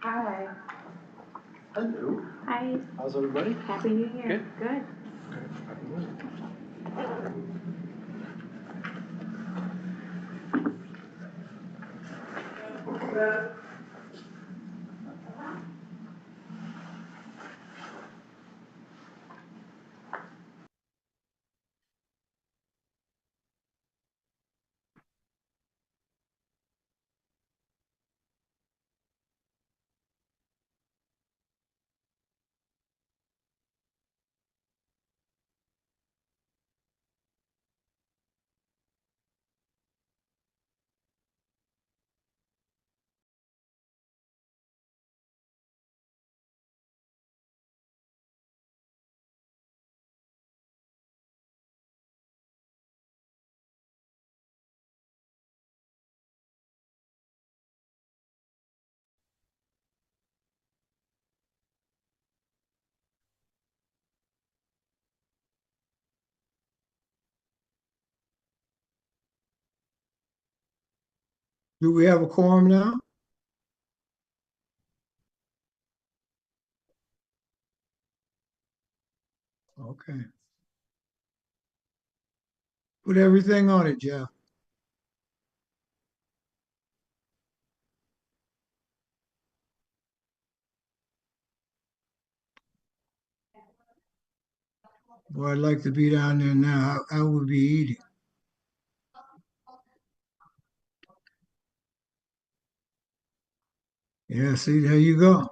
Hi. Hello. Hi. How's everybody? Happy New Year. Good. Good. Happy New Year. Do we have a quorum now? Okay. Put everything on it, Jeff. Boy, I'd like to be down there now. I would be eating. Yeah, see, there you go.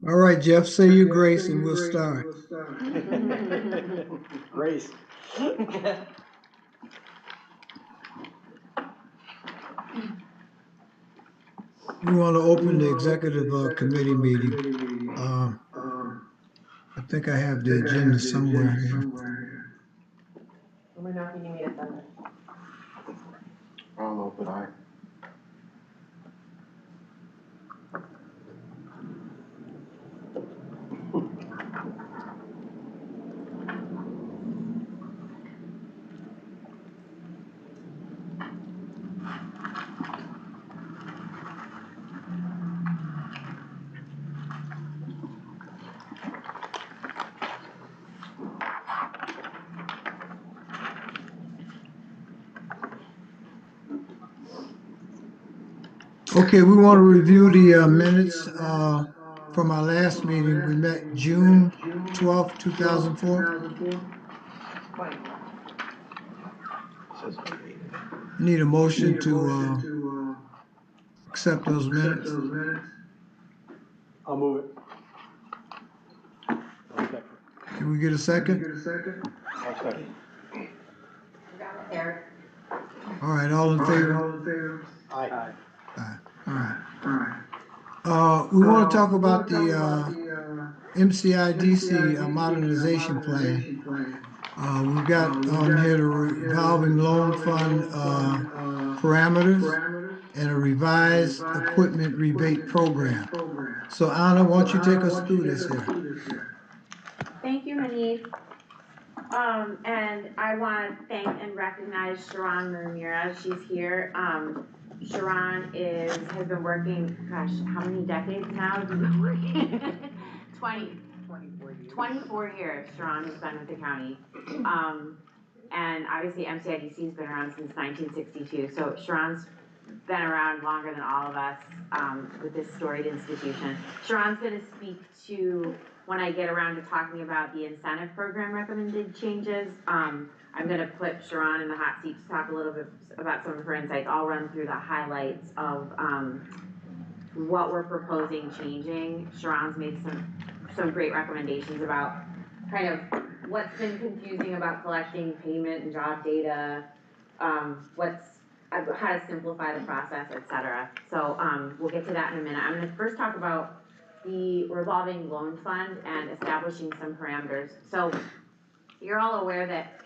All right, Jeff, say your grace and we'll start. Grace. We want to open the executive committee meeting. I think I have the agenda somewhere here. Let me know if you need me to send it. I'll open eye. Okay, we want to review the minutes from our last meeting. We met June 12th, 2004. Says Need a motion to accept those minutes. I'll move it. I'll second. Can we get a second? I'll second. Eric. All right, all in favor? Aye. All right. We want to talk about the MCIDC modernization plan. We've got on here the revolving loan fund parameters and a revised equipment rebate program. So Anna, why don't you take us through this here? Thank you, Hanif. And I want to thank and recognize Sharon Ramirez. She's here. Sharon has been working, gosh, how many decades now have you been working? 24 years Sharon has been with the county. And obviously MCIDC has been around since 1962. So Sharon's been around longer than all of us with this storied institution. Sharon's going to speak to, when I get around to talking about the incentive program recommended changes. I'm going to put Sharon in the hot seat to talk a little bit about some of her insights. I'll run through the highlights of what we're proposing changing. Sharon's made some great recommendations about kind of what's been confusing about collecting payment and job data, how to simplify the process, etc. So we'll get to that in a minute. I'm going to first talk about the revolving loan fund and establishing some parameters. So you're all aware that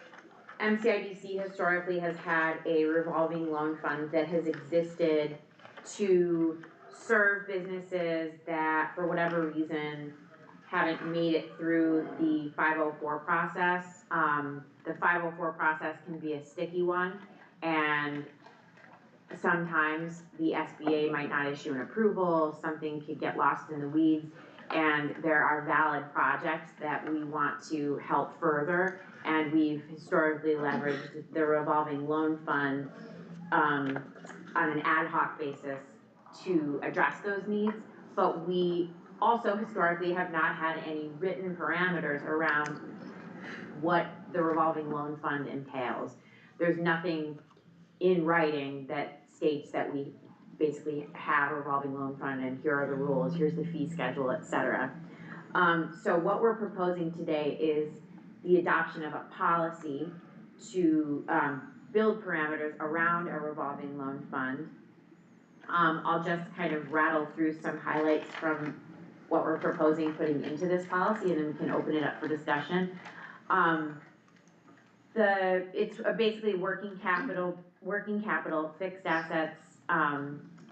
MCIDC historically has had a revolving loan fund that has existed to serve businesses that, for whatever reason, haven't made it through the 504 process. The 504 process can be a sticky one, and sometimes the SBA might not issue an approval, something could get lost in the weeds, and there are valid projects that we want to help further, and we've historically leveraged the revolving loan fund on an ad hoc basis to address those needs, but we also historically have not had any written parameters around what the revolving loan fund entails. There's nothing in writing that states that we basically have a revolving loan fund and here are the rules, here's the fee schedule, et cetera. So what we're proposing today is the adoption of a policy to build parameters around a revolving loan fund. I'll just kind of rattle through some highlights from what we're proposing putting into this policy, and then we can open it up for discussion. It's basically working capital, fixed assets,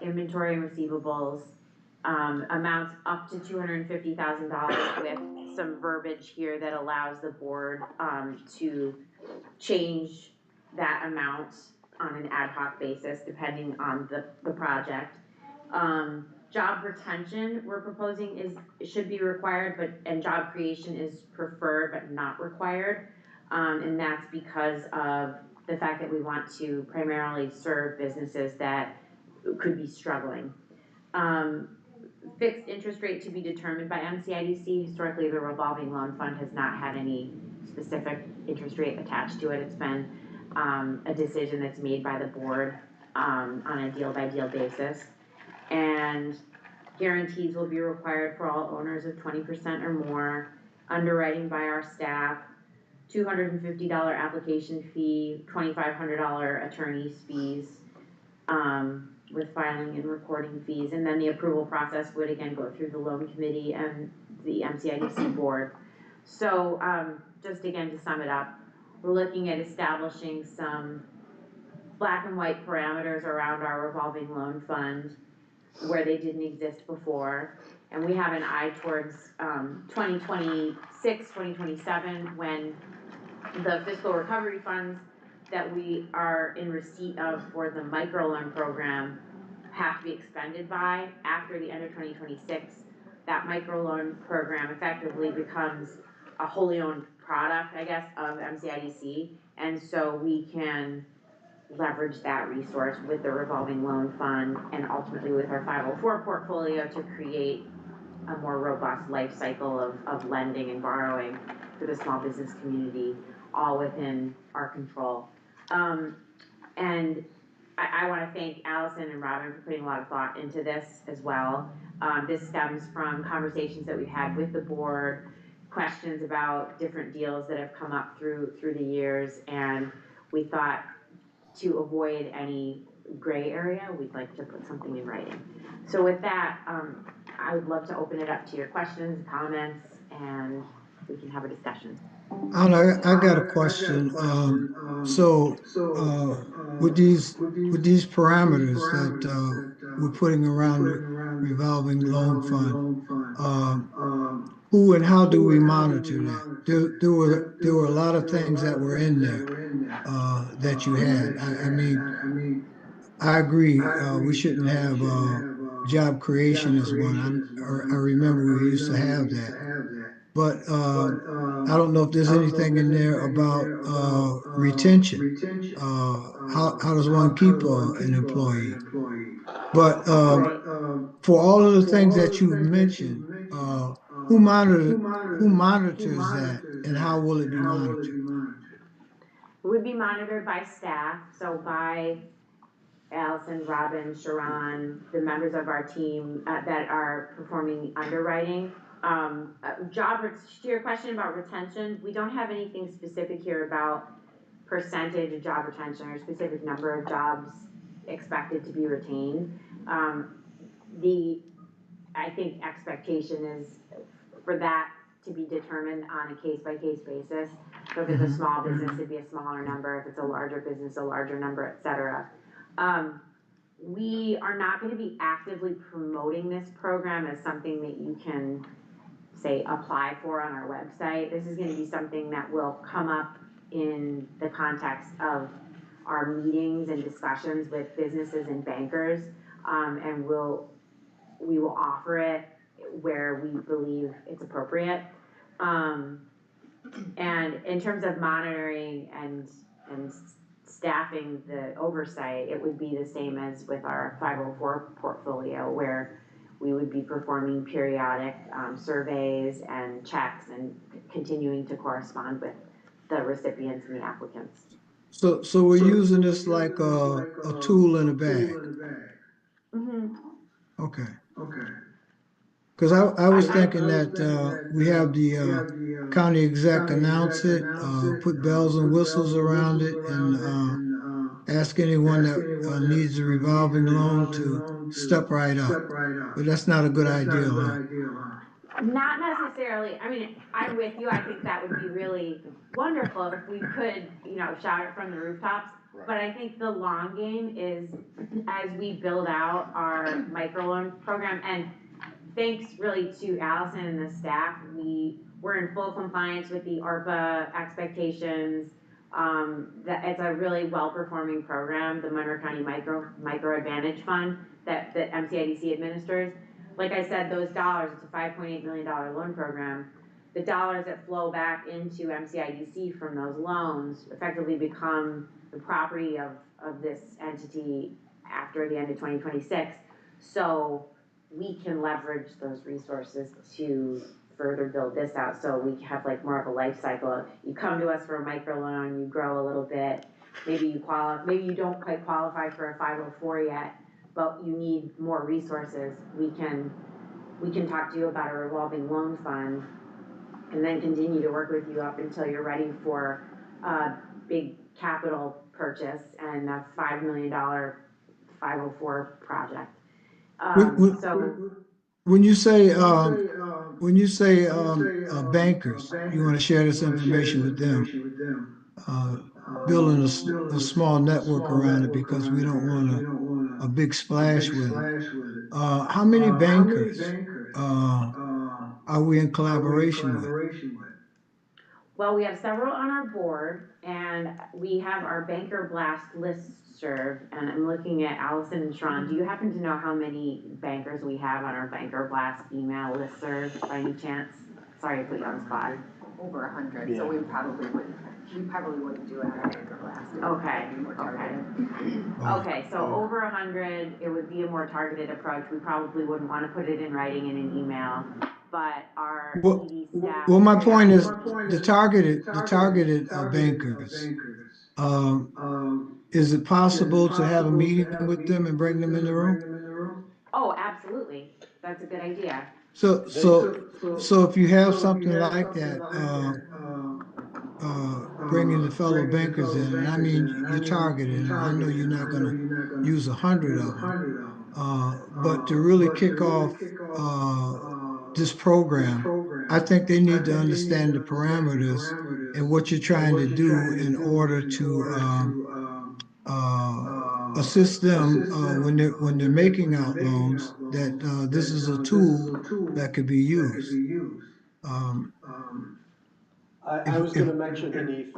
inventory and receivables, amounts up to $250,000 with some verbiage here that allows the board to change that amount on an ad hoc basis depending on the project. Job retention we're proposing should be required, and job creation is preferred but not required. And that's because of the fact that we want to primarily serve businesses that could be struggling. Fixed interest rate to be determined by MCIDC. Historically, the revolving loan fund has not had any specific interest rate attached to it. It's been a decision that's made by the board on a deal-by-deal basis. And guarantees will be required for all owners of 20% or more, underwriting by our staff, $250 application fee, $2,500 attorney's fees, with filing and recording fees, and then the approval process would again go through the loan committee and the MCIDC board. So just again to sum it up, we're looking at establishing some black and white parameters around our revolving loan fund where they didn't exist before, and we have an eye towards 2026, 2027 when the fiscal recovery funds that we are in receipt of for the microloan program have to be expended by. After the end of 2026, that microloan program effectively becomes a wholly owned product, I guess, of MCIDC, and so we can leverage that resource with the revolving loan fund and ultimately with our 504 portfolio to create a more robust life cycle of lending and borrowing for the small business community, all within our control. And I want to thank Allison and Robin for putting a lot of thought into this as well. This stems from conversations that we've had with the board, questions about different deals that have come up through the years, and we thought to avoid any gray area, we'd like to put something in writing. So with that, I would love to open it up to your questions, comments, and we can have a discussion. I got a question. With these parameters that we're putting around the revolving loan fund, who and how do we monitor that? There were a lot of things that were in there that you had. I mean, I agree. We shouldn't have job creation as one. I remember we used to have that. But I don't know if there's anything in there about retention. How does one keep an employee? But for all of the things that you've mentioned, who monitors that, and how will it be monitored? It would be monitored by staff, so by Allison, Robin, Sharon, the members of our team that are performing underwriting. To your question about retention, we don't have anything specific here about percentage of job retention or specific number of jobs expected to be retained. I think expectation is for that to be determined on a case-by-case basis, So if it's a Mhm. small business, it'd be a smaller number, if it's a larger business, a larger number, et cetera. We are not gonna be actively promoting this program as something that you can, say, apply for on our website. This is gonna be something that will come up in the context of our meetings and discussions with businesses and bankers. And we will offer it where we believe it's appropriate. And in terms of monitoring and staffing the oversight, it would be the same as with our 504 portfolio, where we would be performing periodic surveys and checks and continuing to correspond with the recipients and the applicants. So we're using this like a tool in a bag. Mm-hmm. Okay. Because I was I- thinking that we have the county exec announce it, put bells and whistles around it, and ask anyone that needs a revolving loan to step right up. But that's not a good idea, huh? Not necessarily, I mean, I'm with you, I think that would be really wonderful if we could, shout it from the rooftops. Right. But I think the long game is, as we build out our microloan program, and thanks really to Allison and the staff, we're in full compliance with the ARPA expectations. That it's a really well-performing program, the Monroe County Micro Advantage Fund that MCIDC administers. Like I said, those dollars, it's a $5.8 million loan program. The dollars that flow back into MCIDC from those loans effectively become the property of this entity after the end of 2026. So we can leverage those resources to further build this out, so we have like more of a life cycle. You come to us for a microloan, you grow a little bit, maybe you don't quite qualify for a 504 yet, but you need more resources. We can talk to you about a revolving loan fund, and then continue to work with you up until you're ready for a big capital purchase and a $5 million 504 project. When you say bankers, you want to share this information with them, uh, building a small network around it because we don't want a big splash with it. How many bankers are we in collaboration with? Well, we have several on our board, and we have our banker blast listserv, and I'm looking at Allison and Sharon. Do you happen to know how many bankers we have on our banker blast email listserv by any chance? Sorry to put you on the spot. Over 100, so we probably wouldn't do it on a banker blast. Okay, More targeted. Okay, so over 100, it would be a more targeted approach. We probably wouldn't want to put it in writing in an email, but our ED staff. Well, my point is the targeted bankers. Is it possible to have a meeting with them and bring them in the room? Oh, absolutely. That's a good idea. So if you have something like that, bringing the fellow bankers in, and I mean you're targeted, and I know you're not going to use 100 of them, but to really kick off this program, I think they need to understand the parameters and what you're trying to do in order to assist them when they're making out loans. That this is a tool that could be used. Um, I was gonna mention, Hanif,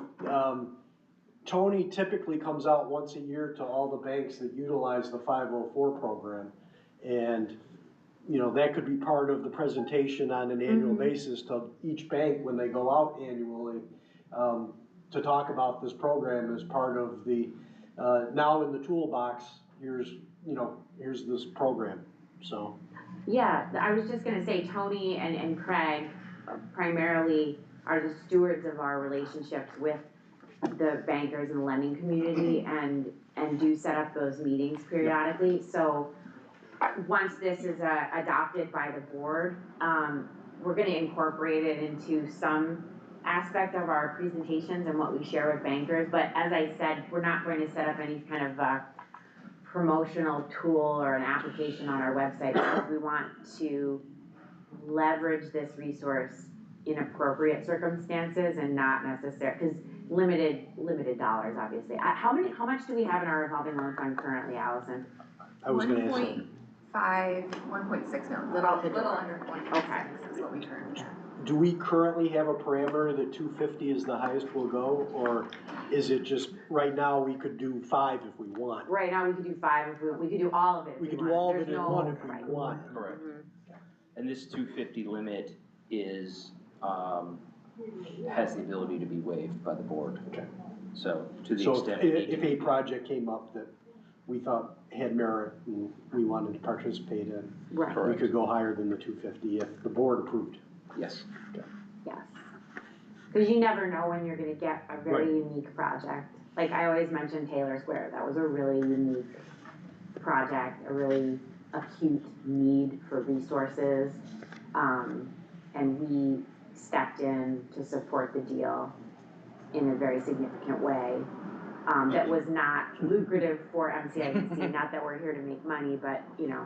Tony typically comes out once a year to all the banks that utilize the 504 program. And, that could be part of the presentation on an annual basis to each bank when they go out annually, to talk about this program as part of the, now in the toolbox, here's this program, so. Yeah, I was just gonna say Tony and Craig primarily are the stewards of our relationships with the bankers and the lending community, and do set up those meetings periodically. So once this is adopted by the board, we're gonna incorporate it into some aspect of our presentations and what we share with bankers. But as I said, we're not going to set up any kind of promotional tool or an application on our website, because we want to leverage this resource inappropriate circumstances and not necessary, because limited dollars, obviously. How much do we have in our revolving loan fund currently, Allison? I was gonna ask that. 1.6 million, little under 1.6 is what we currently have. Do we currently have a parameter that 250 is the highest we'll go, or is it just, right now, we could do 5 if we want? Right now, we could do 5 if we could do all of it if We could want. do all of There's it in no- one if we right. want. Correct. And this 250 limit is, has the ability to be waived by the board. Okay. So to the So extent we need if to. a project came up that we thought had merit and we wanted to participate in, Right, we could go higher than the 250 if the board approved. Yes. yes. Because you never know when you're gonna get a very Right. unique project. Like I always mention Taylor Square, that was a really unique project, a really acute need for resources. And we stepped in to support the deal in a very significant way. That was not lucrative for MCIDC, not that we're here to make money, but, you know,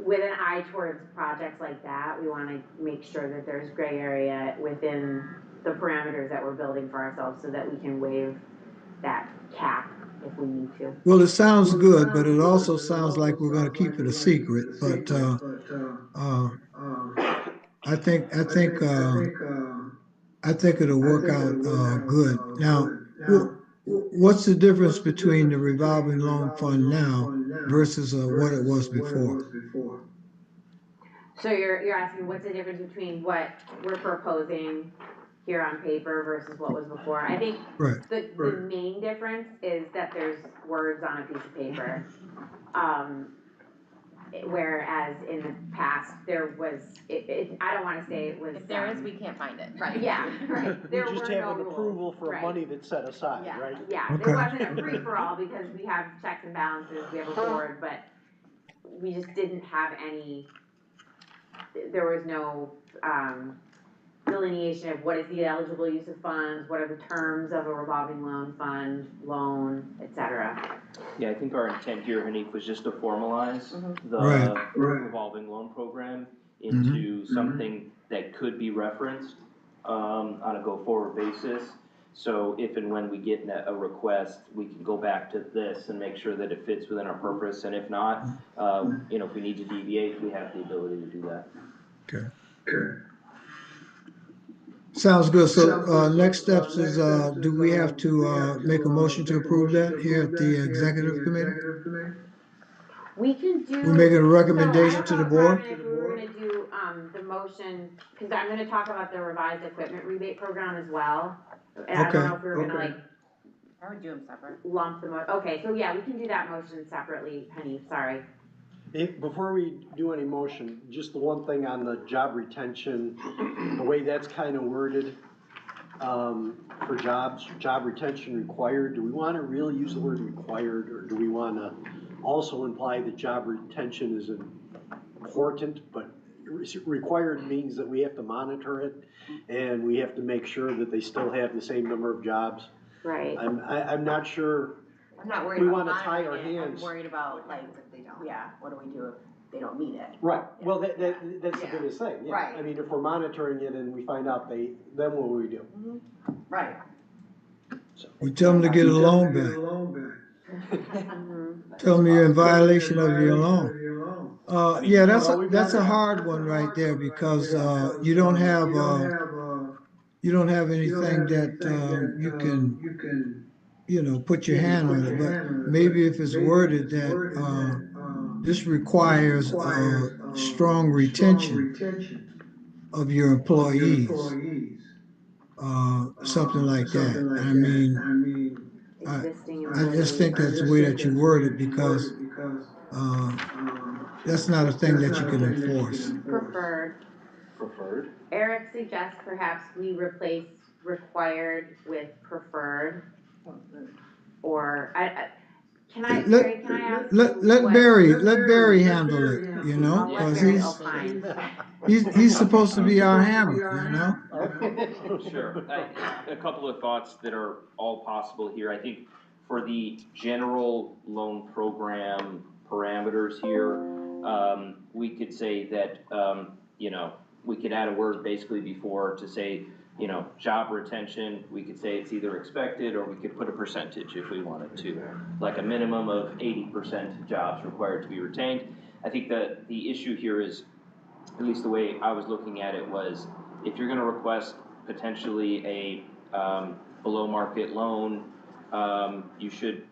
with an eye towards projects like that, we wanna make sure that there's gray area within the parameters that we're building for ourselves so that we can waive that cap if we need to. Well, it sounds good, but it also sounds like we're gonna keep it a secret, but, I think it'll work out, good. Now, what's the difference between the revolving loan fund now versus, what it was before? So you're asking what's the difference between what we're proposing here on paper versus what was before? I think Right. the main difference is that there's words on a piece of paper. Whereas in the past, there was, I don't wanna say it was. If there is, we can't find it. Right, yeah, right. We There just were have no an rules. approval for Right. money that's set aside, Yeah. right? Yeah, Okay. it wasn't a free-for-all because we have checks and balances, we have a board, but we just didn't have any, there was no, delineation of what is the eligible use of funds, what are the terms of a revolving loan fund, loan, et cetera. Yeah, I think our intent here, Hanif, was just to formalize the Right. revolving loan program into something that could be referenced, on a go-forward basis. So if and when we get a request, we can go back to this and make sure that it fits within our purpose, and if not, you know, if we need to deviate, we have the ability to do that. Okay. Sounds good. So, next steps is, do we have to, make a motion to approve that here at the executive committee? We can do. We're making a recommendation to the board? So I don't know, Carmen, if we were gonna do, the motion, cause I'm gonna talk about the revised equipment rebate program as well. And I don't know if we were gonna like I would do them separate. lump them, okay, so yeah, we can do that motion separately, Penny, sorry. Before we do any motion, just the one thing on the job retention, the way that's kind of worded, for job retention required, do we want to really use the word required, or do we want to also imply that job retention is important, but required means that we have to monitor it, and we have to make sure that they still have the same number of jobs? Right. I'm not sure. I'm not worried We about wanna tie our monitoring it, I'm hands. worried about like, if they don't, yeah, what do we do if they don't meet it? Right, well, that's the Yeah. biggest thing, yeah. Right. I mean, if we're monitoring it and we find out then what will we do? Right. We tell them to get a loan back. Tell them you're in violation of your loan. Yeah, that's a hard one right there because, you don't have anything that, you can, you know, put your hand on it, but maybe if it's worded that, this requires, strong retention of your employees, something like that. I mean, Existing I just think that's the way that you word it because, that's not a thing that you can enforce. Preferred. Preferred? Eric suggests perhaps we replace required with preferred. Or, Barry, can I ask? Let what- Barry handle it, you know, I'll let cause Barry opine. he's supposed to be our hammer, you know? Sure. A couple of thoughts that are all possible here. I think for the general loan program parameters here, we could say that, you know, we could add a word basically before to say, you know, job retention. We could say it's either expected, or we could put a percentage if we wanted to, like a minimum of 80% jobs required to be retained. I think that the issue here is, at least the way I was looking at it, was if you're gonna request potentially a below market loan, you should,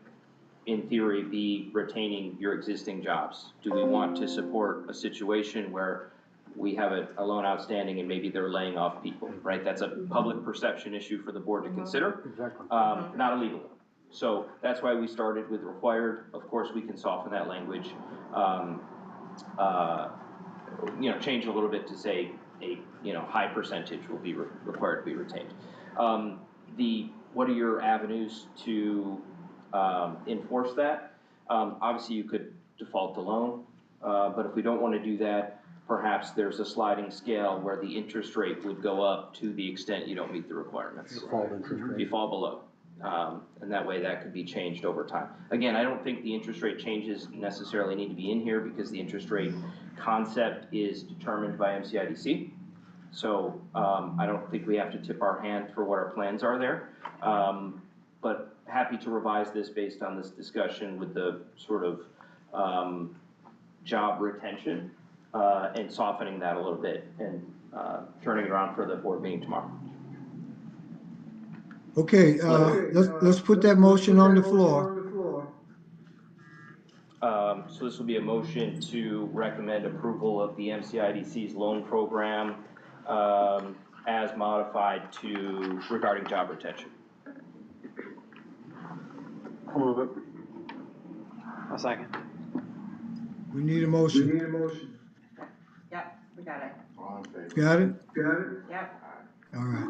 in theory, be retaining your existing jobs. Do we want to support a situation where we have a loan outstanding and maybe they're laying off people, right? That's a public perception issue for the board to consider, Exactly. not illegal. So that's why we started with required. Of course, we can soften that language, you know, change a little bit to say a, you know, high percentage will be required to be retained. What are your avenues to enforce that? Obviously, you could default the loan, but if we don't want to do that, perhaps there's a sliding scale where the interest rate would go up to the extent you don't meet the requirements. Default interest rate. You fall below. And that way that could be changed over time. Again, I don't think the interest rate changes necessarily need to be in here, because the interest rate concept is determined by MCIDC. So I don't think we have to tip our hand for what our plans are there. But happy to revise this based on this discussion with the sort of job retention and softening that a little bit, and turning it around for the board meeting tomorrow. Okay, let's put that motion on the floor. So this will be a motion to recommend approval of the MCIDC's loan program as modified regarding job retention. I'll move it. A second. We need a motion. Yep, we got it. All in favor? Got it? Yep. All right.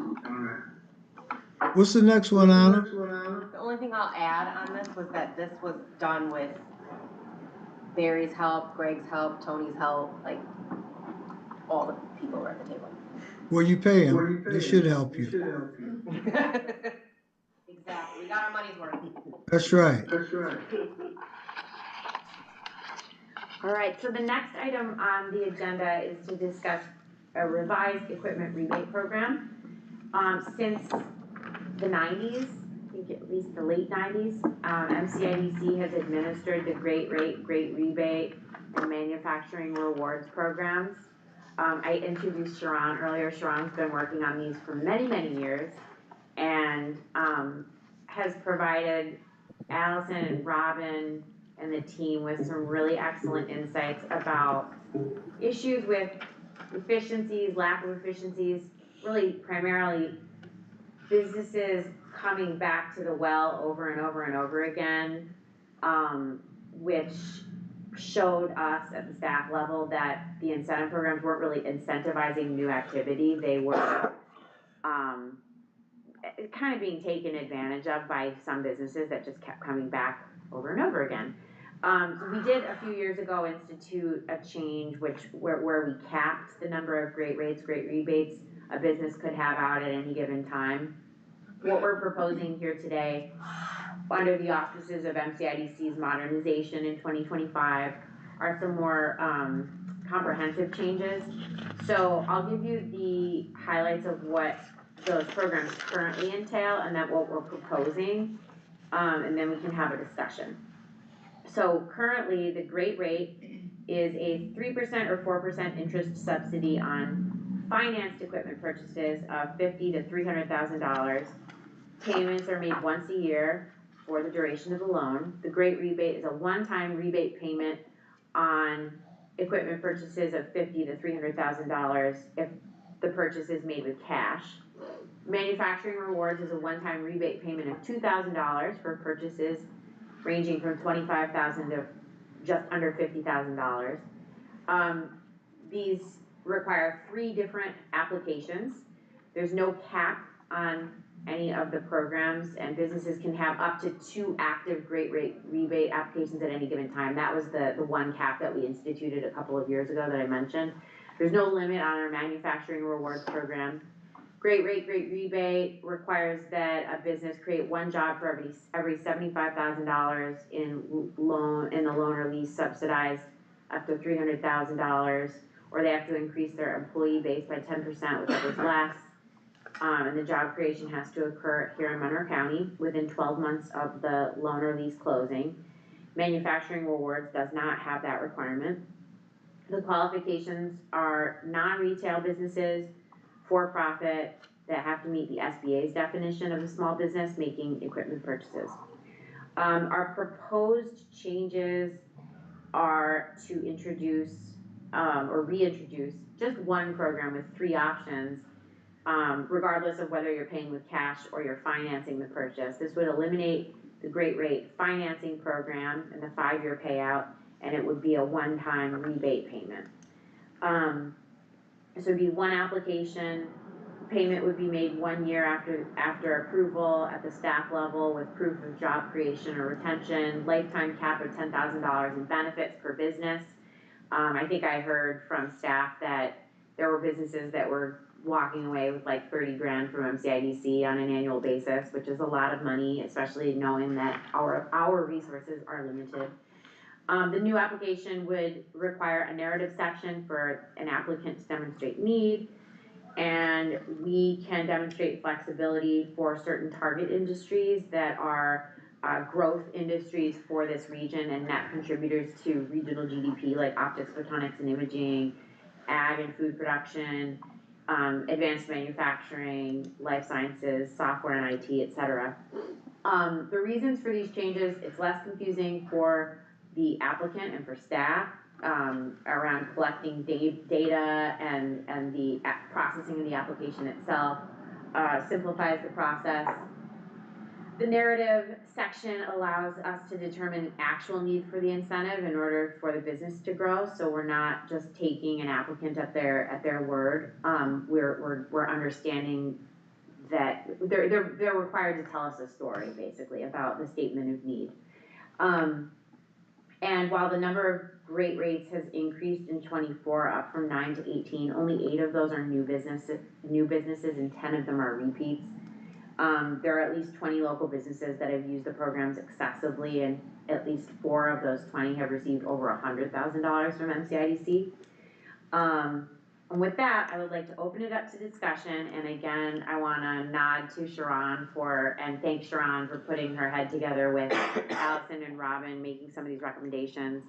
What's the next one, Anna? The only thing I'll add on this was that this was done with Barry's help, Greg's help, Tony's help, like, all the people were at the table. Well, you pay them. They should help you. Exactly, we got our money's worth. That's right. All right, so the next item on the agenda is to discuss a revised equipment rebate program. Since the 90s, I think at least the late 90s, MCIDC has administered the Great Rate, Great Rebate, and Manufacturing Rewards programs. I introduced Sharon earlier. Sharon's been working on these for many, many years, and has provided Allison and Robin and the team with some really excellent insights about issues with efficiencies, lack of efficiencies, really primarily businesses coming back to the well over and over and over again, which showed us at the staff level that the incentive programs weren't really incentivizing new activity. They were kind of being taken advantage of by some businesses that just kept coming back over and over again. We did a few years ago institute a change where we capped the number of great rates, great rebates a business could have out at any given time. What we're proposing here today, under the auspices of MCIDC's modernization in 2025, are some more comprehensive changes. So I'll give you the highlights of what those programs currently entail, and then what we're proposing, and then we can have a discussion. So currently, the Great Rate is a 3% or 4% interest subsidy on financed equipment purchases of $50,000 to $300,000. Payments are made once a year for the duration of the loan. The Great Rebate is a one-time rebate payment on equipment purchases of $50,000 to $300,000 if the purchase is made with cash. Manufacturing Rewards is a one-time rebate payment of $2,000 for purchases ranging from $25,000 to just under $50,000. These require 3 different applications. There's no cap on any of the programs, and businesses can have up to 2 active Great Rate rebate applications at any given time. That was the one cap that we instituted a couple of years ago that I mentioned. There's no limit on our Manufacturing Rewards program. Great Rate, Great Rebate requires that a business create 1 job for every $75,000 in the loan or lease subsidized up to $300,000, or they have to increase their employee base by 10%, whichever's less. And the job creation has to occur here in Monroe County within 12 months of the loan or lease closing. Manufacturing rewards does not have that requirement. The qualifications are non-retail businesses, for-profit, that have to meet the SBA's definition of a small business making equipment purchases. Our proposed changes are to introduce, or reintroduce just one program with 3 options, regardless of whether you're paying with cash or you're financing the purchase. This would eliminate the Great Rate financing program and the 5-year payout, and it would be a one-time rebate payment. So it'd be one application, payment would be made 1 year after approval at the staff level with proof of job creation or retention, lifetime cap of $10,000 in benefits per business. I think I heard from staff that there were businesses that were walking away with like 30 grand from MCIDC on an annual basis, which is a lot of money, especially knowing that our resources are limited. The new application would require a narrative section for an applicant to demonstrate need, and we can demonstrate flexibility for certain target industries that are growth industries for this region and net contributors to regional GDP, like optics, photonics, and imaging, ag and food production, advanced manufacturing, life sciences, software and IT, etc. The reasons for these changes, it's less confusing for the applicant and for staff around collecting data and the processing of the application itself, simplifies the process. The narrative section allows us to determine actual need for the incentive in order for the business to grow, so we're not just taking an applicant at their word. We're understanding that they're required to tell us a story, basically, about the statement of need. And while the number of Great Rates has increased in 24, up from 9 to 18, only 8 of those are new businesses, and 10 of them are repeats. There are at least 20 local businesses that have used the program successively, and at least 4 of those 20 have received over $100,000 from MCIDC. And with that, I would like to open it up to discussion, and again, I wanna nod to Sharon and thank Sharon for putting her head together with Allison and Robin, making some of these recommendations.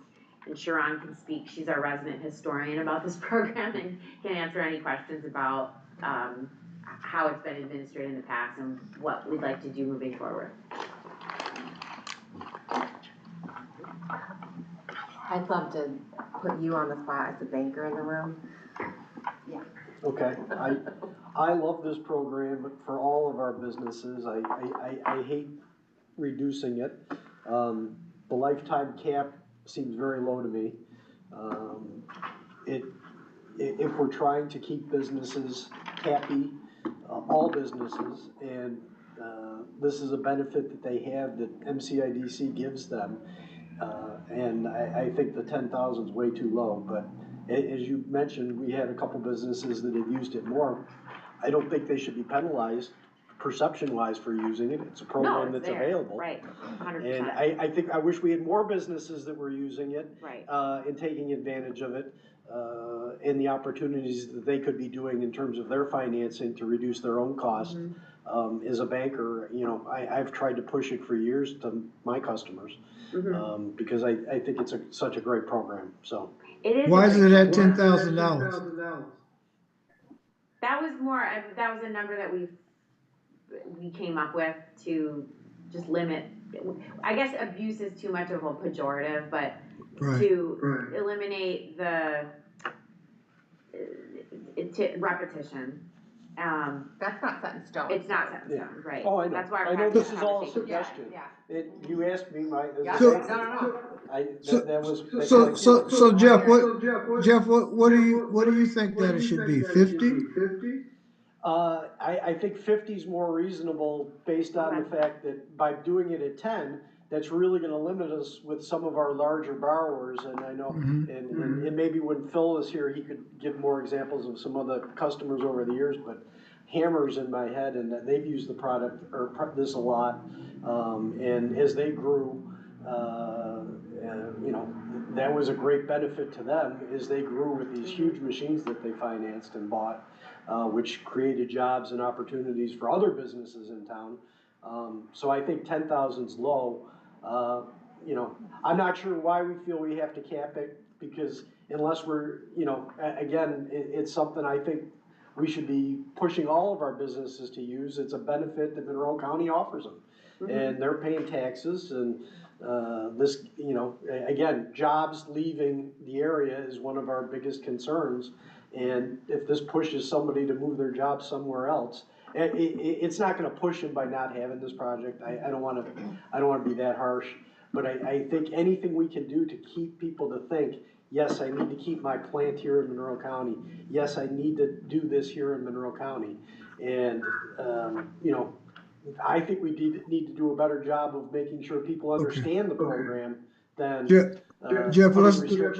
And Sharon can speak, she's our resident historian about this program and can answer any questions about how it's been administered in the past and what we'd like to do moving forward. I'd love to put you on the spot as a banker in the room. Okay, I love this program for all of our businesses. I hate reducing it. The lifetime cap seems very low to me. If we're trying to keep businesses happy, all businesses, and this is a benefit that they have that MCIDC gives them, and I think the 10,000 is way too low, but as you mentioned, we had a couple businesses that have used it more. I don't think they should be penalized perception-wise for using it. It's a program that's available. Right, 100%. And I wish we had more businesses that were using it. Right. And taking advantage of it, and the opportunities that they could be doing in terms of their financing to reduce their own cost. Mm-hmm. As a banker, I've tried to push it for years to my customers, because I think it's such a great program, so. It is. Why is it at $10,000? That was a number that we came up with to just limit, I guess abuse is too much of a pejorative, but to eliminate the repetition. That's not set in stone. It's not set in stone, right? Oh, I know. That's why we're I know having this this is all a conversation. suggestion. Yeah. You asked me So- So Jeff, what do you think that it should be? 50? I think 50 is more reasonable based on the fact that by doing it at 10, that's really gonna limit us with some of our larger borrowers, and I know, and maybe when Phil is here, he could give more examples of some of the customers over the years, but Hammer's in my head, and they've used the product, or this a lot, and as they grew, you know, that was a great benefit to them as they grew with these huge machines that they financed and bought, which created jobs and opportunities for other businesses in town. So I think 10,000's low. You know, I'm not sure why we feel we have to cap it, because unless we're, you know, again, it's something I think we should be pushing all of our businesses to use. It's a benefit that Monroe County offers them. And they're paying taxes, and this, you know, again, jobs leaving the area is one of our biggest concerns. And if this pushes somebody to move their job somewhere else, it's not gonna push them by not having this project. I don't wanna be that harsh, but I think anything we can do to keep people to think, yes, I need to keep my plant here in Monroe County. Yes, I need to do this here in Monroe County. And, you know, I think we need to do a better job of making sure people understand the program than Jeff, putting let's hear the restrictions.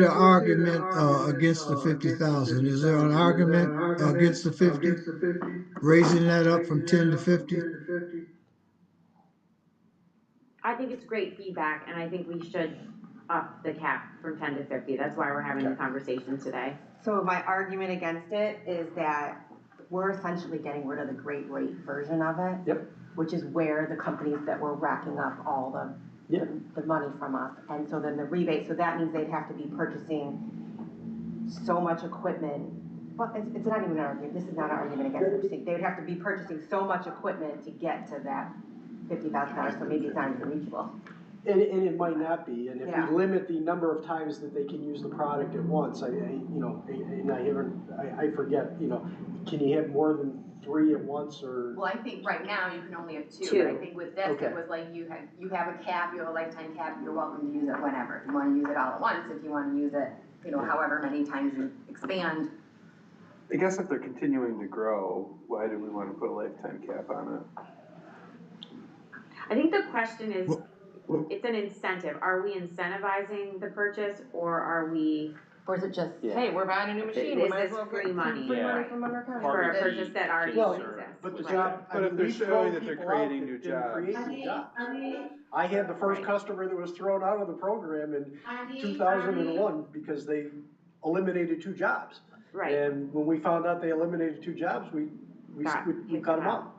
argument against the 50,000. Is there an argument against the 50? Raising that up from 10 to 50? I think it's great feedback, and I think we should up the cap from 10 to 50. That's why we're having the conversation today. So my argument against it is that we're essentially getting rid of the great rate version of it. Yep. Which is where the companies that were racking up all the money from us. And so then the rebate, so that means they'd have to be purchasing so much equipment. Well, it's not even an argument, this is not an argument against purchasing. They would have to be purchasing so much equipment to get to that $50,000, so maybe it's not even reachable. And it might not be, and if Yeah. we limit the number of times that they can use the product at once, I forget, you know, can you have more than 3 at once, or? Well, I think right now you can only have two, Two. but I think with this, Okay. it was like you have a cap, you have a lifetime cap, you're welcome to use it whenever. If you wanna use it all at once, if you wanna use it, you know, however many times you expand. I guess if they're continuing to grow, why do we wanna put a lifetime cap on it? I think the question is, it's an incentive. Are we incentivizing the purchase, or are we, Or is it just, Yeah. hey, we're buying a new machine, we Is might as this well get free money? free money Yeah. from Monroe County. for a Part of purchase the that already Well, exists? But the Right. job, But if they're we've showing thrown that they're people out creating that new didn't create jobs. new jobs. I had the first Right. customer that was thrown out of the program in 2001 because they eliminated 2 jobs. Right. And when we found out they eliminated 2 jobs, we cut them out.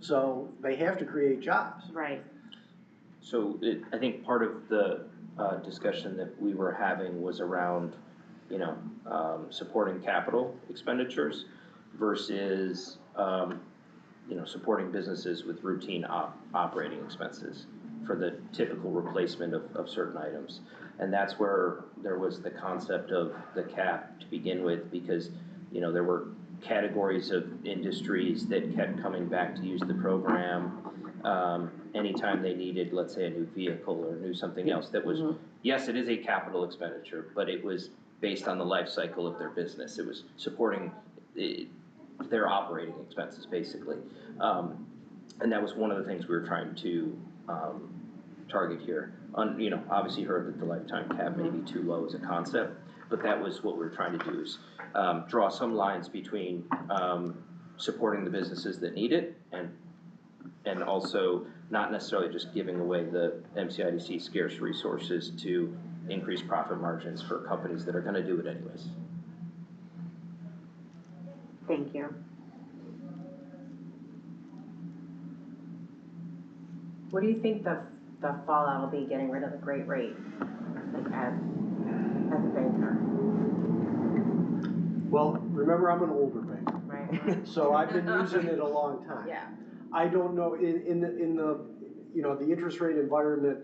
So they have to create jobs. Right. So I think part of the discussion that we were having was around, you know, supporting capital expenditures versus, you know, supporting businesses with routine operating expenses for the typical replacement of certain items. And that's where there was the concept of the cap to begin with, because, you know, there were categories of industries that kept coming back to use the program. Anytime they needed, let's say, a new vehicle or new something else that was, yes, it is a capital expenditure, but it was based on the life cycle of their business. It was supporting their operating expenses, basically. And that was one of the things we were trying to target here. You know, obviously heard that the lifetime cap may be too low as a concept, but that was what we were trying to do, is draw some lines between supporting the businesses that need it and also not necessarily just giving away the MCIDC scarce resources to increase profit margins for companies that are gonna do it anyways. Thank you. What do you think the fallout will be getting rid of the great rate, like as a banker, Well, remember, I'm an older banker, right? so I've been using it a long time. Yeah. I don't know, in the, you know, the interest rate environment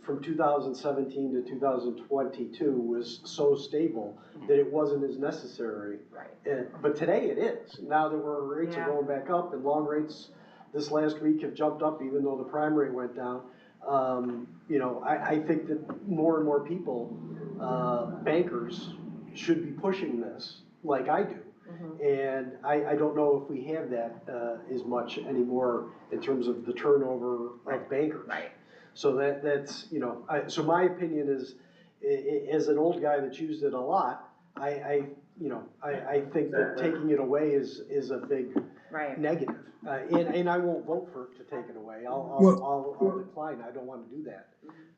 from 2017 to 2022 was so stable that it wasn't as necessary. Right. But today it is. Now that rates are Yeah. going back up, and long rates this last week have jumped up even though the prime rate went down. You know, I think that more and more people, bankers, should be pushing this like I do. And I don't know if we have that as much anymore in terms of the turnover of bankers. Right. So that's, you know, so my opinion is, as an old guy that's used it a lot, I think that taking it away is a big Right. negative. And I won't vote to take it away. I'll decline. I don't wanna do that.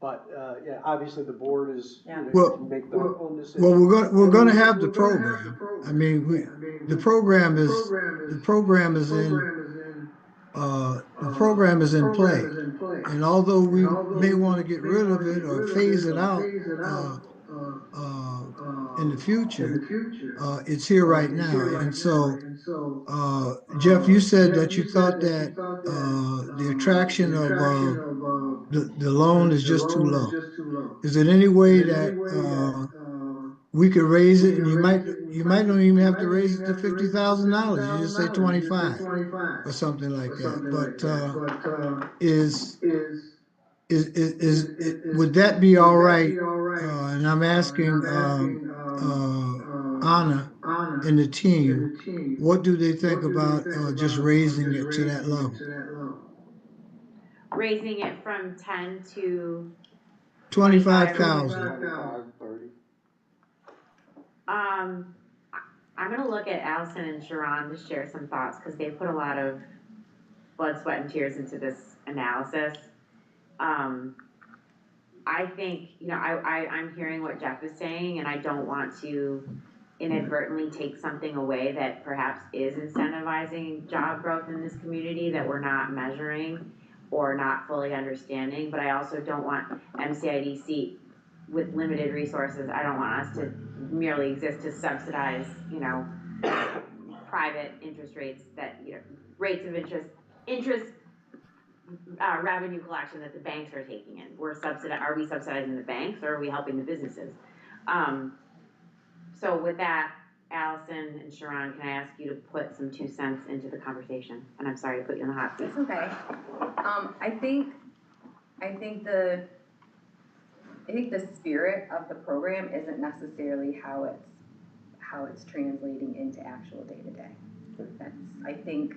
But, yeah, obviously the board is, Well- can make their own decision. Well, we're gonna have the program. I mean, the program is in play. And although we may want to get rid of it or phase it out, in the future, it's here right now. And so, Jeff, you said that you thought that, the attraction of, the loan is just too low. Is there any way that, we could raise it, and you might not even have to raise it to $50,000. You just say 25 or something like that. But would that be all right? And I'm asking Anna and the team, what do they think about just raising it to that level? Raising it from 10 to 25,000. 25, 30. I'm gonna look at Allison and Sharon to share some thoughts, because they put a lot of blood, sweat, and tears into this analysis. I think, I'm hearing what Jeff is saying, and I don't want to inadvertently take something away that perhaps is incentivizing job growth in this community that we're not measuring or not fully understanding, but I also don't want MCIDC with limited resources. I don't want us to merely exist to subsidize, private interest rates that, rates of interest revenue collection that the banks are taking in. Are we subsidizing the banks, or are we helping the businesses? So with that, Allison and Sharon, can I ask you to put some 2 cents into the conversation? And I'm sorry to put you in the hot seat. It's okay. I think the spirit of the program isn't necessarily how it's translating into actual day-to-day. I think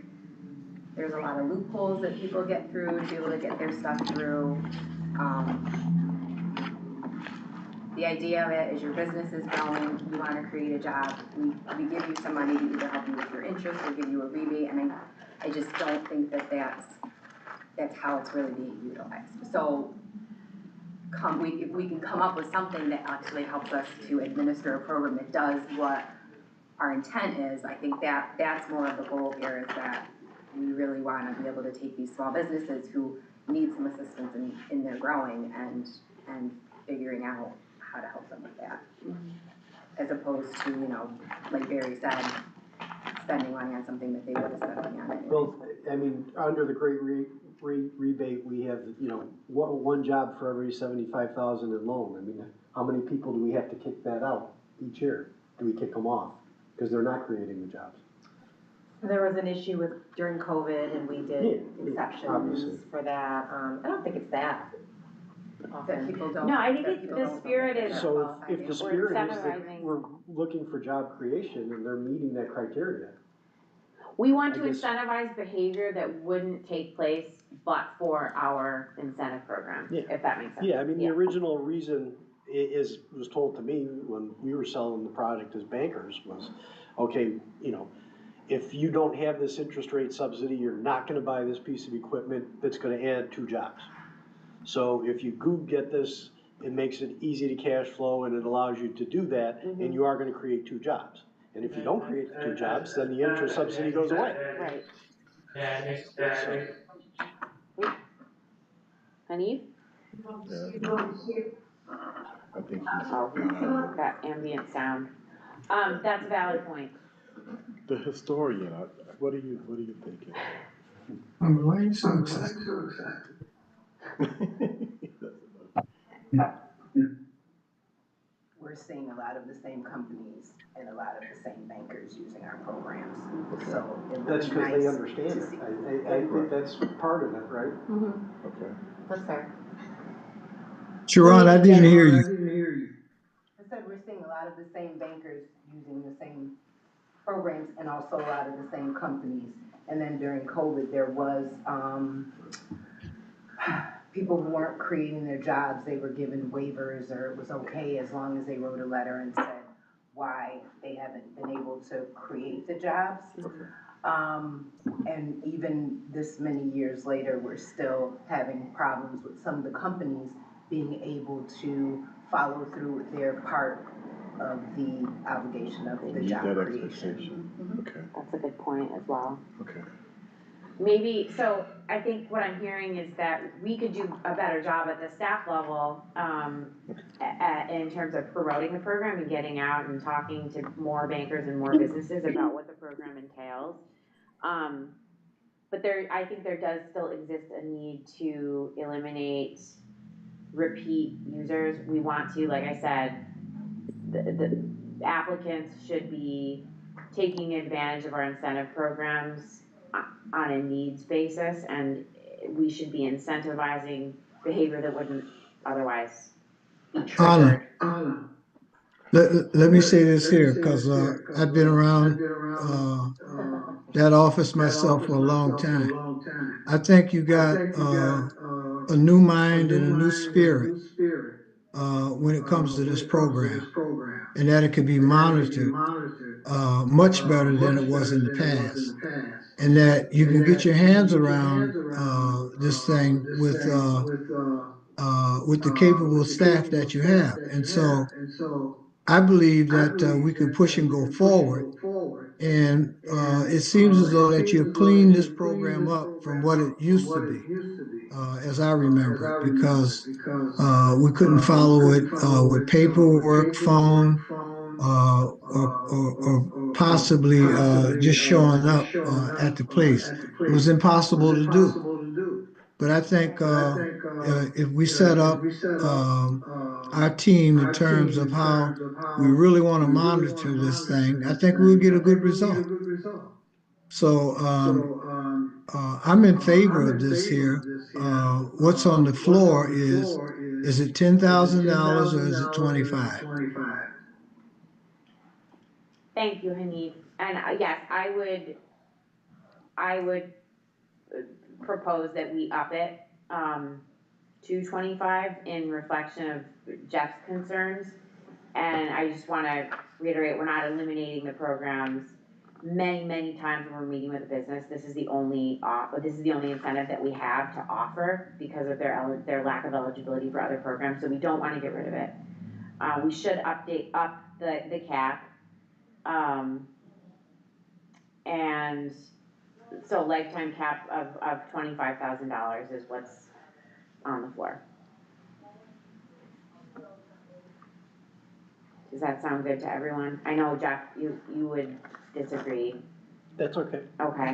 there's a lot of loopholes that people get through to be able to get their stuff through. The idea of it is your business is growing, you wanna create a job, we give you some money to either help you with your interest or give you a rebate, and I just don't think that that's how it's really being utilized. So if we can come up with something that actually helps us to administer a program that does what our intent is, I think that's more of the goal here, is that we really wanna be able to take these small businesses who need some assistance in their growing and figuring out how to help them with that. As opposed to, like Barry said, spending money on something that they would have spent money on anyway. Well, I mean, under the great rebate, we have, one job for every 75,000 in loan. I mean, how many people do we have to kick that out each year? Do we kick them off? Because they're not creating the jobs. There was an issue during COVID, and we did exceptions obviously. for that. I don't think it's that often. That people don't. No, I think the spirit is. So if the We're spirit is that incentivizing. we're looking for job creation and they're meeting that criteria. We want to I guess- incentivize behavior that wouldn't take place but for our incentive program, Yeah. if that makes sense. Yeah, I mean, the original reason was told to me when we were selling the product as bankers was, okay, if you don't have this interest rate subsidy, you're not gonna buy this piece of equipment that's gonna add 2 jobs. So if you get this, it makes it easy to cash flow and it allows you to do that, and you are gonna create 2 jobs. And if you don't create the 2 jobs, then the interest subsidy goes away. Right. So, Honey? I think That ambient sound. That's a valid point. the historian, what are you thinking? Why are you so excited? We're seeing a lot of the same companies and a lot of the same bankers using our programs, so it would that's be because nice they understand to it. see. I think that's part of it, right? Okay. That's fair. Sharon, I didn't hear you. I said we're seeing a lot of the same bankers using the same programs and also a lot of the same companies. And then during COVID, there was, people who weren't creating their jobs, they were given waivers, or it was okay as long as they wrote a letter and said, why they haven't been able to create the jobs. And even this many years later, we're still having problems with some of the companies being able to follow through with their part of the obligation of They the need job that creation. expectation. Okay, That's a good point as well. okay. Maybe, so I think what I'm hearing is that we could do a better job at the staff level, in terms of promoting the program and getting out and talking to more bankers and more businesses about what the program entails. But I think there does still exist a need to eliminate repeat users. We want to, like I said, the applicants should be taking advantage of our incentive programs on a needs basis, and we should be incentivizing behavior that wouldn't otherwise be triggered. Let me say this here, because I've been around that office myself for a long time. I think you got a new mind and a new spirit when it comes to this program, and that it could be monitored much better than it was in the past, and that you can get your hands around this thing with the capable staff that you have. And so I believe that we can push and go forward. And it seems as though that you've cleaned this program up from what it used to be, as I remember it, because we couldn't follow it with paperwork, phone, or possibly just showing up at the place. It was impossible to do. But I think if we set up our team in terms of how we really want to monitor this thing, I think we'll get a good result. So I'm in favor of this here. What's on the floor is it $10,000 or is it 25? Thank you, Hanif. And yes, I would propose that we up it to 25 in reflection of Jeff's concerns. And I just want to reiterate, we're not eliminating the programs. Many times when we're meeting with a business, this is the only incentive that we have to offer because of their lack of eligibility for other programs. So we don't want to get rid of it. We should up the cap. And so lifetime cap of $25,000 is what's on the floor. Does that sound good to everyone? I know, Jeff, you would disagree. That's okay. Okay.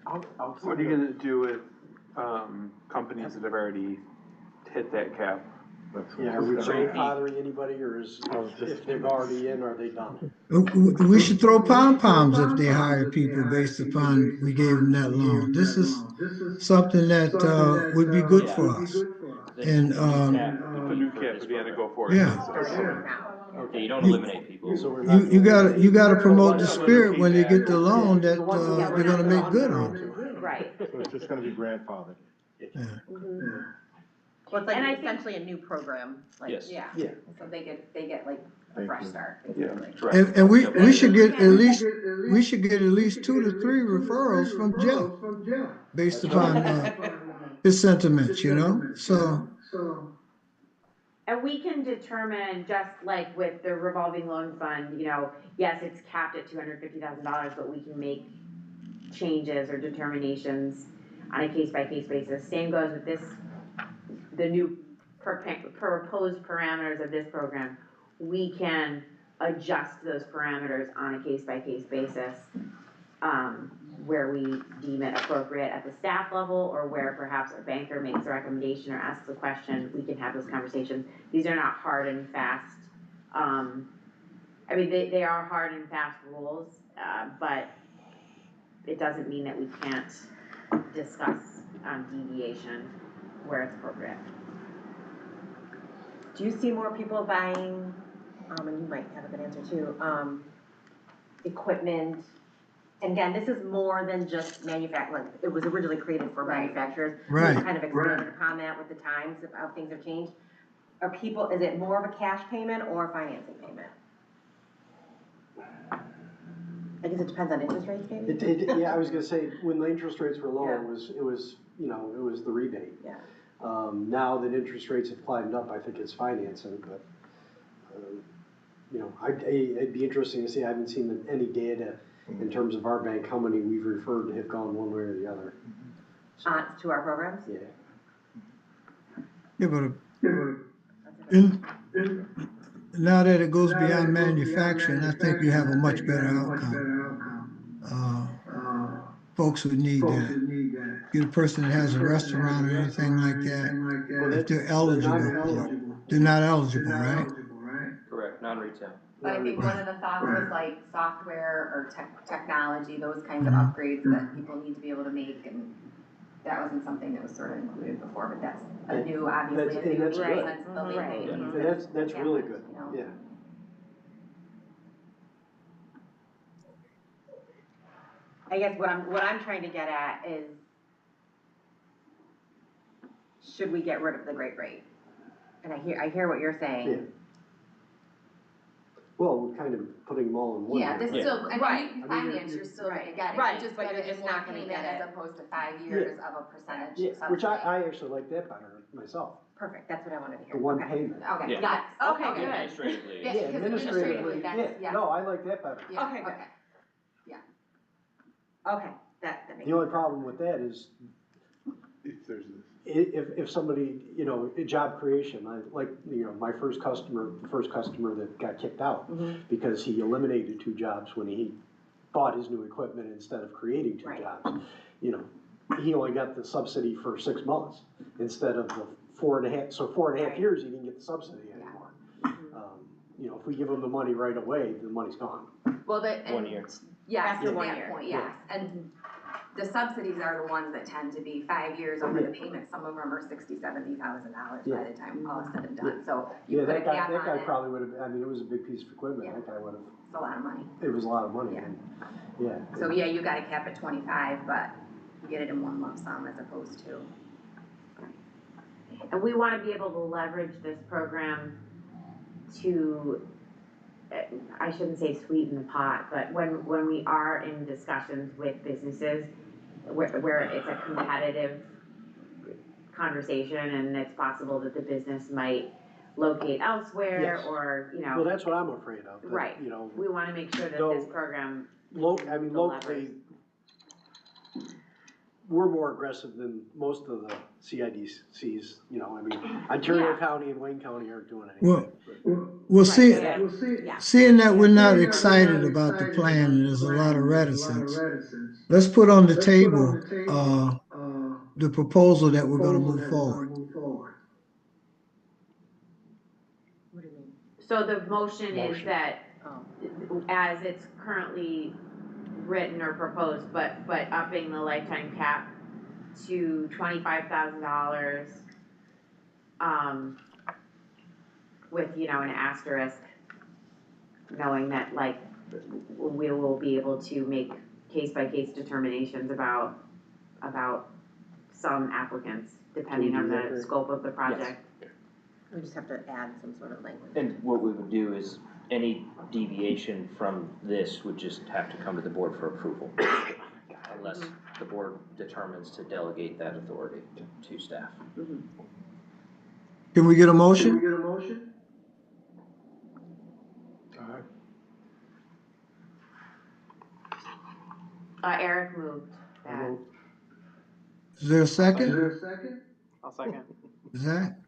What are you gonna do with, companies that have already hit that cap? Yeah, are we grandfathering anybody, or if they've already in, are they done? We should throw pom-poms if they hire people based upon we gave them that loan. This is something that would be good for us. And The new cap would be on a go forward Yeah. basis. Yeah, you don't eliminate people. So we're not you gotta promote the Let's spirit when they eliminate get the that. loan that The ones that they're gonna make good on. Right. So it's just gonna be grandfathered. Well, it's like And I think- essentially a new program, like. Yes. Yeah. Yeah. So they get like a Thank fresh you. start, Yeah. basically. Correct. And we should get at least 2 to 3 referrals from Jeff based upon his sentiments, you know? So And we can determine, just like with the revolving loan fund, yes, it's capped at $250,000, but we can make changes or determinations on a case-by-case basis. Same goes with the new proposed parameters of this program. We can adjust those parameters on a case-by-case basis, where we deem it appropriate at the staff level, or where perhaps a banker makes a recommendation or asks a question. We can have those conversations. These are not hard and fast. They are hard and fast rules, but it doesn't mean that we can't discuss deviation where it's appropriate. Do you see more people buying, and you might have a good answer too, equipment? And again, this is more than just manufacturing. It was originally created for manufacturers. Right. We've kind of expanded upon that with the times of how things have changed. are people, is it more of a cash payment or a financing payment? I guess it depends on interest rates, maybe? Yeah, I was gonna say, when the interest rates were low, Yeah. it was, you know, it was the rebate. Yeah. Now that interest rates have climbed up, I think it's financing, but, you know, it'd be interesting to see, I haven't seen any data in terms of our bank, how many we've referred to have gone one way or the other. To our programs? Yeah. Yeah, but now that it goes beyond manufacturing, I think you have a much better outcome. Folks would need that. Get a person that has a restaurant or anything like that, if they're eligible for it. They're not eligible, right? Correct, non-retail. But I think one of the thoughts was like software or technology, those kinds of upgrades that people need to be able to make, and that wasn't something that was sort of included before, but that's a new, obviously, a new that's good. since the late Right. eighties. And that's really good, You know? yeah. I guess what I'm trying to get at is, should we get rid of the great rate? And I hear what you're saying. Yeah. Well, we're kind of putting them all in one. Yeah, here, this right? still, I Right. mean, you can finance, you're still gonna get it, Right, you just but get you're it in just one not gonna payment get as it. opposed to 5 years of a percentage Yeah, subsidy. which I actually like that better myself, Perfect, that's what I wanted to hear. the one Okay. payment. Okay, Yeah. yes, Okay, okay. good. Administratively. Yeah, Yeah, because administratively, that's, yeah, no, I like that better. Yeah, Okay, good. okay. Okay, that makes The only sense. problem with that is If there's this. if somebody, you know, job creation, like, you know, my first customer, the first customer that got kicked out because he eliminated 2 jobs when he bought his new equipment instead of creating 2 Right. jobs. You know, he only got the subsidy for 6 months instead of the 4.5, so 4.5 years, he didn't get the subsidy anymore. You know, if we give him the money right away, the money's gone. Well, 1 year. Yes, After at 1 that year, point, yeah. yes, and the subsidies are the ones that tend to be 5 years over the payment, some of them are $60,000-$70,000 by the time all is said and done, so you Yeah, put a that guy, cap that on guy it, probably would've, I mean, it was a big piece of equipment, Yeah. that guy would've, it's a lot of money. it was a lot of money, Yeah. and, yeah. So, yeah, you gotta cap at 25, but you get it in one lump sum as opposed to. And we wanna be able to leverage this program to, I shouldn't say sweeten the pot, but when we are in discussions with businesses where it's a competitive conversation and it's possible that the business might locate elsewhere Yes. or, you Well, know, that's what I'm afraid of, that, right. you know, We wanna make sure that No. this program, I mean, The locally, we're more aggressive than most of the CIDCs, you know, I mean, Ontario Yeah. County and Wayne County aren't doing Well, anything. we'll see. yeah. Seeing that we're not excited about the plan, and there's a lot of reticence, let's put on the table, the proposal that we're gonna move forward. What do you mean? So the motion is Motion. that Oh. as it's currently written or proposed, but upping the lifetime cap to $25,000, with, you know, an asterisk, knowing that like, we will be able to make case-by-case determinations about some applicants, depending on the scope of the project. We just have to add some sort of language. And what we would do is, any deviation from this would just have to come to the board for approval. Unless the board determines to delegate that authority to staff. Can we get a motion? Eric moved that. Is there a second? I'll second. Zach?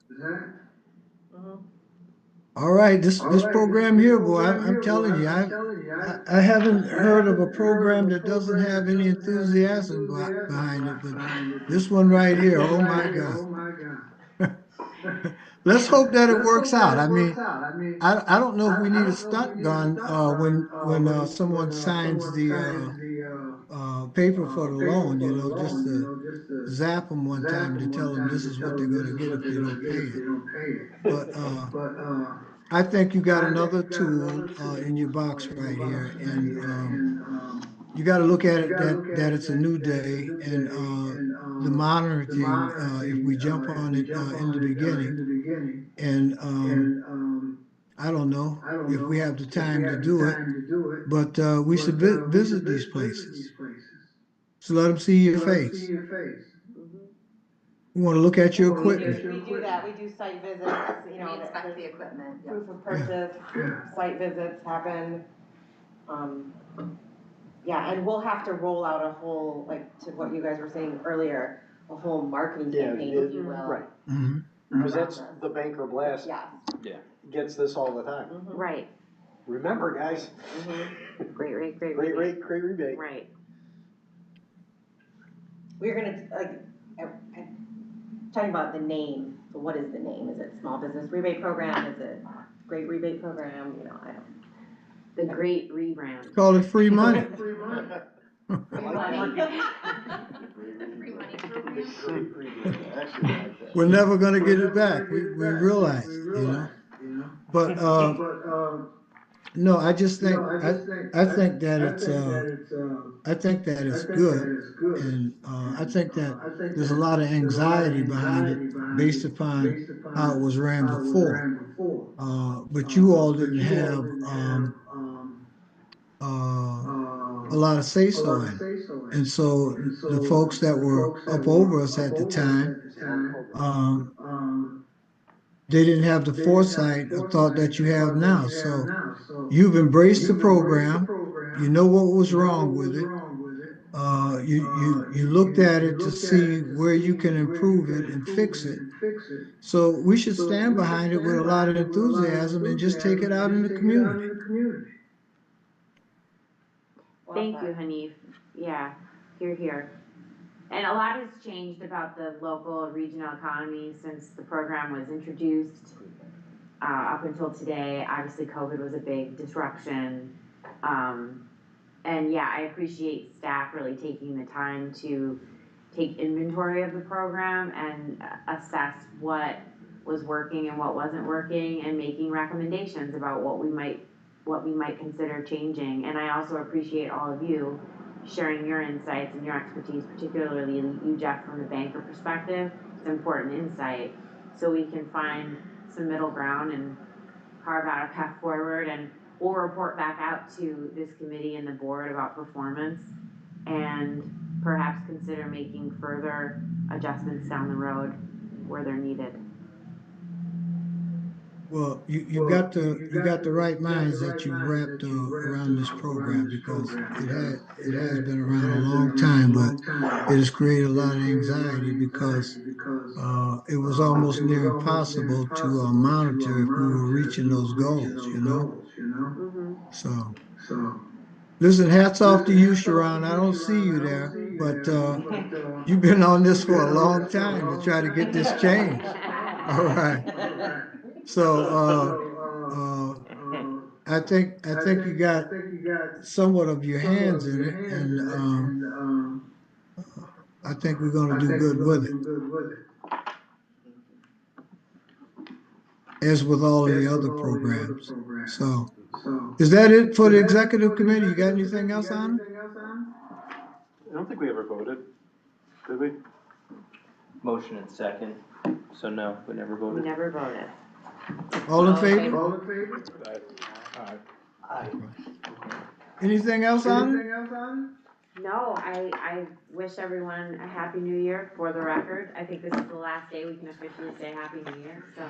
All right, this program here, boy, I'm telling you, I haven't heard of a program that doesn't have any enthusiasm behind it, but this one right here, oh my God. Let's hope that it works out. I mean, I don't know if we need a stunt gun when someone signs the paper for the loan, you know, just to zap them one time to tell them this is what they're gonna get if they don't pay it. But I think you got another tool in your box right here, and you gotta look at it that it's a new day and, the monitoring, if we jump on it, in the beginning. And, I don't know if we have the time to do it, but, we should visit these places. So let them see your face. We wanna look at your equipment. We do that, we do site visits, you know, We inspect there's the equipment, yeah. proof of purchase, site visits happen. Yeah, and we'll have to roll out a whole, like, to what you guys were saying earlier, a whole marketing Yeah, campaign, if you will. Right, Mhm. because that's, the banker blast Yeah. gets this all the time. Right, Remember, guys, great rate, great great rebate. rate, great rebate. Right, We're gonna, like, talking about the name, so what is the name? Is it small business rebate program, is it great rebate program, you know, I don't. the great rebrand. Call it free money. Free money. The free money program. We're never gonna get it back. We realize, you know? But, no, I just think, I think that it's, I think that it's good. And, I think that there's a lot of anxiety behind it based upon how it was ran before. But you all didn't have, a lot of say-so in it. And so the folks that were up over us at the time, they didn't have the foresight or thought that you have now. So you've embraced the program. You know what was wrong with it. You looked at it to see where you can improve it and fix it. So we should stand behind it with a lot of enthusiasm and just take it out in the community. Thank you, Hanif. Yeah, here. And a lot has changed about the local and regional economy since the program was introduced, up until today. Obviously, COVID was a big disruption. And yeah, I appreciate staff really taking the time to take inventory of the program and assess what was working and what wasn't working and making recommendations about what we might consider changing. And I also appreciate all of you sharing your insights and your expertise, particularly you, Jeff, from the banker perspective. It's important insight, so we can find some middle ground and carve out a path forward. And we'll report back out to this committee and the board about performance and perhaps consider making further adjustments down the road where they're needed. Well, you got the right minds that you wrapped, around this program, because it has been around a long time, but it has created a lot of anxiety because, it was almost near impossible to, monitor if we were reaching those goals, you know? So, listen, hats off to you, Sharon. I don't see you there, but, you've been on this for a long time to try to get this changed. All right. So, I think you got somewhat of your hands in it, and, I think we're gonna do good with it. As with all of the other programs. So, is that it for the executive committee? You got anything else on it? I don't think we ever voted, did we? Motion and second, so no, we never We voted. never voted. All in All in favor? Aye. Anything else on it? No, I wish everyone a happy new year for the record. I think this is the last day we can officially say happy new year, so.